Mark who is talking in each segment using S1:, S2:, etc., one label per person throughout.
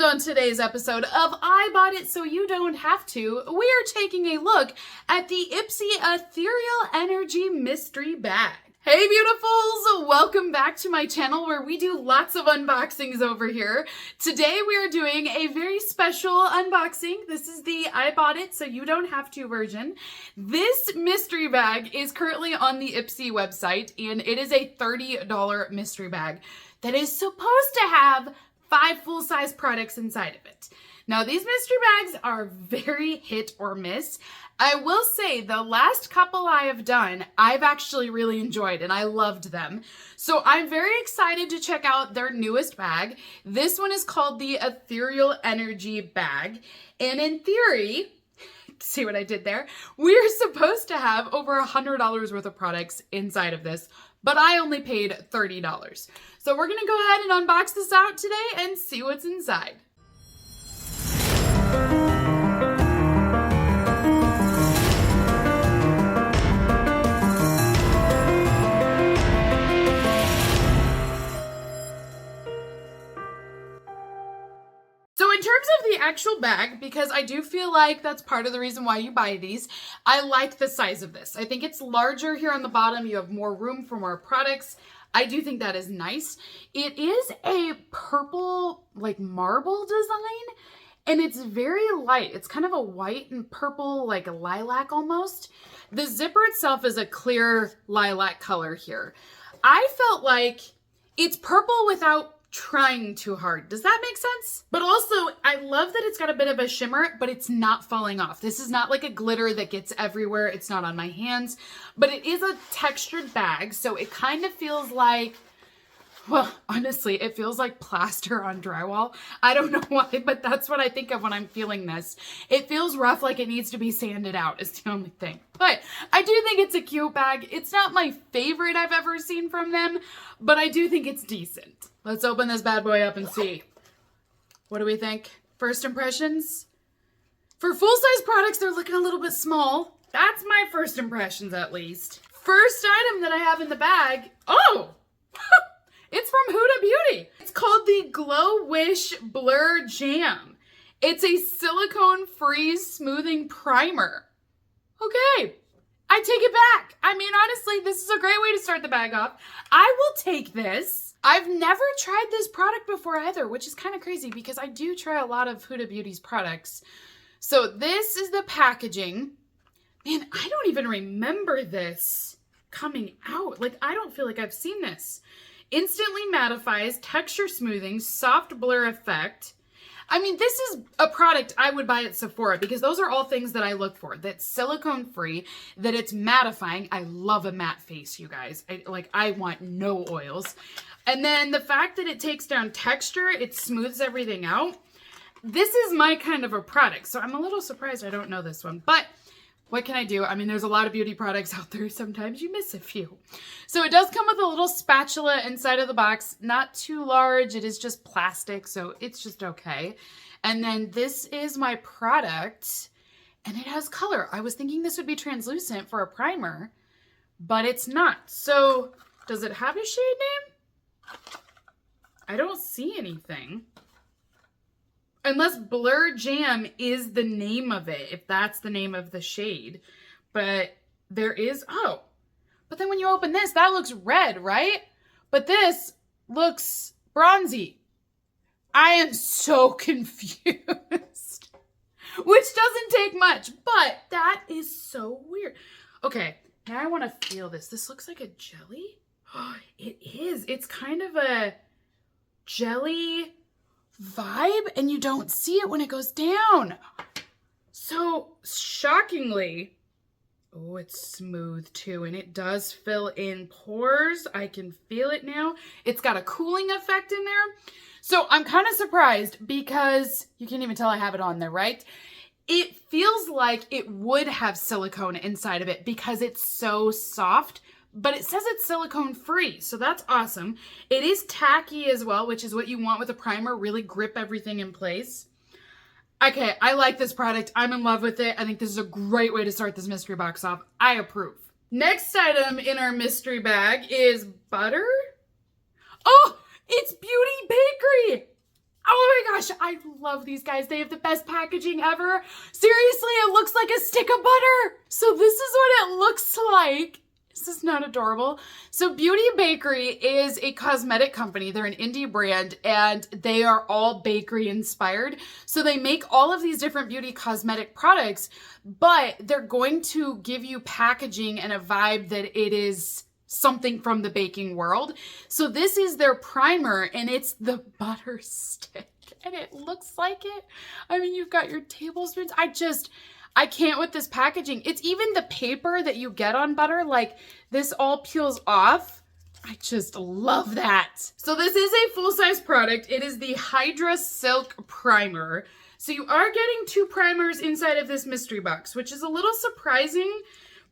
S1: on today's episode of I Bought It So You Don't Have To, we are taking a look at the Ipsy Ethereal Energy Mystery Bag. Hey beautifuls, welcome back to my channel where we do lots of unboxings over here. Today we are doing a very special unboxing. This is the I Bought It So You Don't Have To version. This mystery bag is currently on the Ipsy website and it is a $30 mystery bag that is supposed to have 5 full-size products inside of it. Now these mystery bags are very hit or miss. I will say the last couple I have done, I've actually really enjoyed and I loved them. So I'm very excited to check out their newest bag. This one is called the Ethereal Energy Bag. And in theory, see what I did there? We're supposed to have over $100 worth of products inside of this, but I only paid $30. So we're gonna go ahead and unbox this out today and see what's inside. So in terms of the actual bag, because I do feel like that's part of the reason why you buy these, I like the size of this. I think it's larger here on the bottom. You have more room for more products. I do think that is nice. It is a purple, like marble design, and it's very light. It's kind of a white and purple, like a lilac almost. The zipper itself is a clear lilac color here. I felt like it's purple without trying too hard. Does that make sense? But also, I love that it's got a bit of a shimmer, but it's not falling off. This is not like a glitter that gets everywhere. It's not on my hands, but it is a textured bag. So it kind of feels like, well, honestly, it feels like plaster on drywall. I don't know why, but that's what I think of when I'm feeling this. It feels rough, like it needs to be sanded out is the only thing. But I do think it's a cute bag. It's not my favorite I've ever seen from them, but I do think it's decent. Let's open this bad boy up and see. What do we think? First impressions? For full-size products, they're looking a little bit small. That's my first impressions, at least. First item that I have in the bag, oh! It's from Huda Beauty. It's called the Glow Wish Blur Jam. It's a silicone-free smoothing primer. Okay, I take it back. I mean, honestly, this is a great way to start the bag off. I will take this. I've never tried this product before either, which is kind of crazy because I do try a lot of Huda Beauty's products. So this is the packaging. Man, I don't even remember this coming out. Like, I don't feel like I've seen this. Instantly mattifies, texture smoothing, soft blur effect. I mean, this is a product I would buy at Sephora because those are all things that I look for. That's silicone free, that it's mattifying. I love a matte face, you guys. I want no oils. And then the fact that it takes down texture, it smooths everything out. This is my kind of a product. So I'm a little surprised I don't know this one, but what can I do? I mean, there's a lot of beauty products out there. Sometimes you miss a few. So it does come with a little spatula inside of the box. Not too large. It is just plastic, so it's just okay. And then this is my product, and it has color. I was thinking this would be translucent for a primer, but it's not. So does it have a shade name? I don't see anything. Unless Blur Jam is the name of it, if that's the name of the shade. But there is, oh. But then when you open this, that looks red, right? But this looks bronzy. I am so confused. Which doesn't take much, but that is so weird. Okay, now I want to feel this. This looks like a jelly. It is. It's kind of a jelly vibe, and you don't see it when it goes down. So shockingly, oh, it's smooth too, and it does fill in pores. I can feel it now. It's got a cooling effect in there. So I'm kind of surprised because you can't even tell I have it on there, right? It feels like it would have silicone inside of it because it's so soft, but it says it's silicone free, so that's awesome. It is tacky as well, which is what you want with a primer, really grip everything in place. Okay, I like this product. I'm in love with it. I think this is a great way to start this mystery box off. I approve. Next item in our mystery bag is butter. Oh, it's Beauty Bakery. Oh my gosh, I love these guys. They have the best packaging ever. Seriously, it looks like a stick of butter. So this is what it looks like. Is this not adorable? So Beauty Bakery is a cosmetic company. They're an indie brand and they are all bakery inspired. So they make all of these different beauty cosmetic products, but they're going to give you packaging and a vibe that it is something from the baking world. So this is their primer and it's the butter stick and it looks like it. I mean, you've got your tablespoons. I can't with this packaging. It's even the paper that you get on butter, like this all peels off. I just love that. So this is a full-size product. It is the Hydra Silk Primer. So you are getting 2 primers inside of this mystery box, which is a little surprising,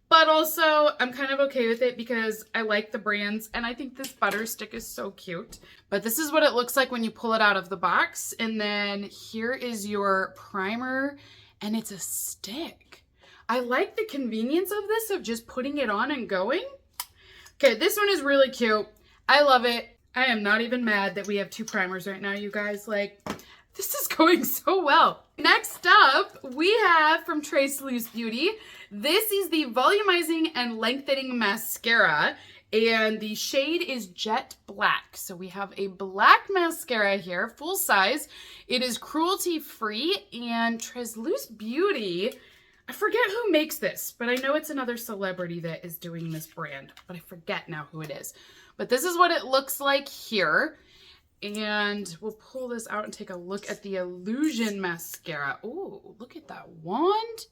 S1: but also I'm kind of okay with it because I like the brands and I think this butter stick is so cute. But this is what it looks like when you pull it out of the box. And then here is your primer. And it's a stick. I like the convenience of this, of just putting it on and going. Okay, this one is really cute. I love it. I am not even mad that we have 2 primers right now, you guys. Like, this is going so well. Next up, we have from Trace Loose Beauty. This is the Volumizing and Lengthening Mascara. And the shade is Jet Black. So we have a black mascara here, full size. It is cruelty free and Trace Loose Beauty. I forget who makes this, but I know it's another celebrity that is doing this brand, but I forget now who it is. But this is what it looks like here. And we'll pull this out and take a look at the Illusion Mascara. Oh, look at that wand.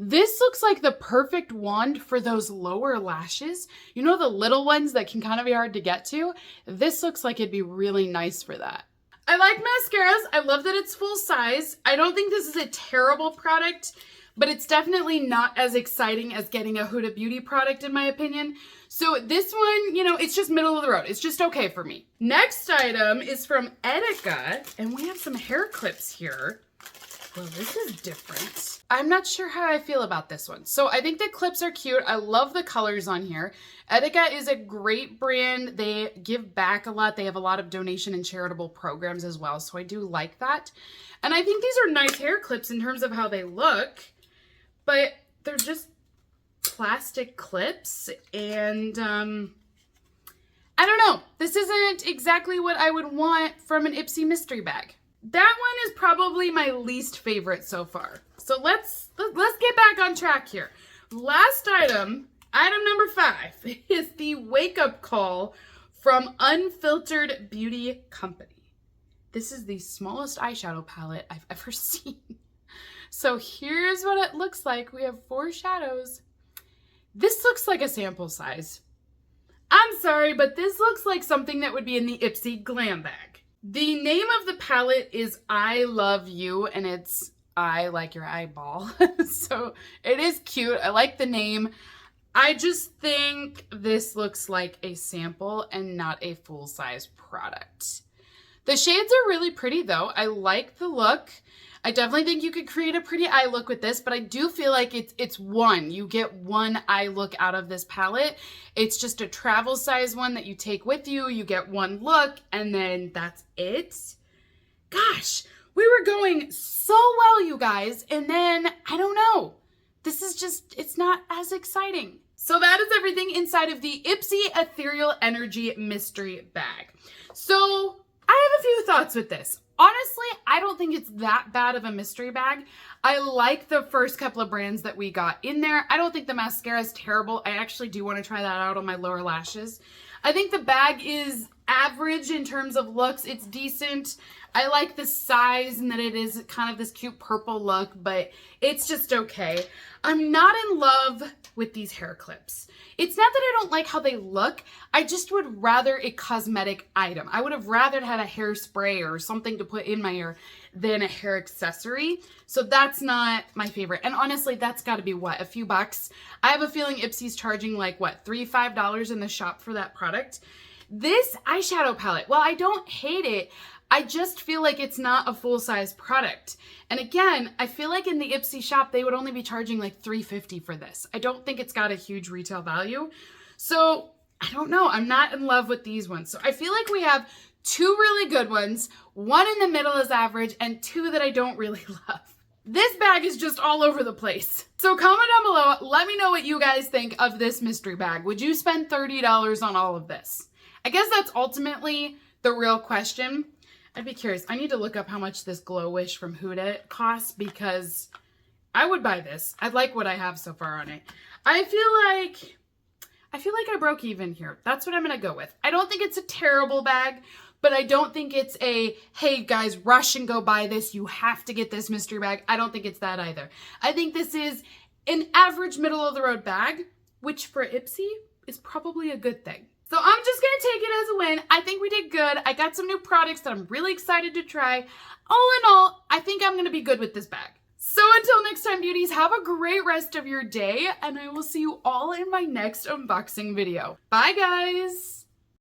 S1: This looks like the perfect wand for those lower lashes. You know, the little ones that can kind of be hard to get to? This looks like it'd be really nice for that. I like mascaras. I love that it's full size. I don't think this is a terrible product, but it's definitely not as exciting as getting a Huda Beauty product in my opinion. So this one, you know, it's just middle of the road. It's just okay for me. Next item is from Etika, and we have some hair clips here. Well, this is different. I'm not sure how I feel about this one. So I think the clips are cute. I love the colors on here. Etika is a great brand. They give back a lot. They have a lot of donation and charitable programs as well. So I do like that. And I think these are nice hair clips in terms of how they look, but they're just plastic clips. And I don't know. This isn't exactly what I would want from an Ipsy mystery bag. That one is probably my least favorite so far. So let's get back on track here. Last item number 5, is the Wake Up Call from Unfiltered Beauty Company. This is the smallest eyeshadow palette I've ever seen. So here's what it looks like. We have 4 shadows. This looks like a sample size. I'm sorry, but this looks like something that would be in the Ipsy Glam Bag. The name of the palette is I Love You, and it's I like your eyeball. So it is cute. I like the name. I just think this looks like a sample and not a full-size product. The shades are really pretty though. I like the look. I definitely think you could create a pretty eye look with this, but I do feel like it's one. You get one eye look out of this palette. It's just a travel size one that you take with you. You get one look and then that's it. Gosh, we were going so well, you guys. And then, I don't know. This is just, it's not as exciting. So that is everything inside of the Ipsy Ethereal Energy Mystery Bag. So I have a few thoughts with this. Honestly, I don't think it's that bad of a mystery bag. I like the first couple of brands that we got in there. I don't think the mascara is terrible. I actually do want to try that out on my lower lashes. I think the bag is average in terms of looks. It's decent. I like the size and that it is kind of this cute purple look, but it's just okay. I'm not in love with these hair clips. It's not that I don't like how they look. I just would rather a cosmetic item. I would have rather had a hairspray or something to put in my hair than a hair accessory. So that's not my favorite. And honestly, that's got to be what, a few bucks? I have a feeling Ipsy's charging like what, $3, $5 in the shop for that product. This eyeshadow palette, well, I don't hate it. I just feel like it's not a full-size product. And again, I feel like in the Ipsy shop, they would only be charging like $3.50 for this. I don't think it's got a huge retail value. So I don't know. I'm not in love with these ones. So I feel like we have 2 really good ones, 1 in the middle is average, and 2 that I don't really love. This bag is just all over the place. So comment down below, let me know what you guys think of this mystery bag. Would you spend $30 on all of this? I guess that's ultimately the real question. I'd be curious. I need to look up how much this Glow Wish from Huda costs because I would buy this. I like what I have so far on it. I feel like I broke even here. That's what I'm going to go with. I don't think it's a terrible bag, but I don't think it's a, hey guys, rush and go buy this. You have to get this mystery bag. I don't think it's that either. I think this is an average middle of the road bag, which for Ipsy is probably a good thing. So I'm just going to take it as a win. I think we did good. I got some new products that I'm really excited to try. All in all, I think I'm going to be good with this bag. So until next time, beauties, have a great rest of your day, and I will see you all in my next unboxing video. Bye, guys.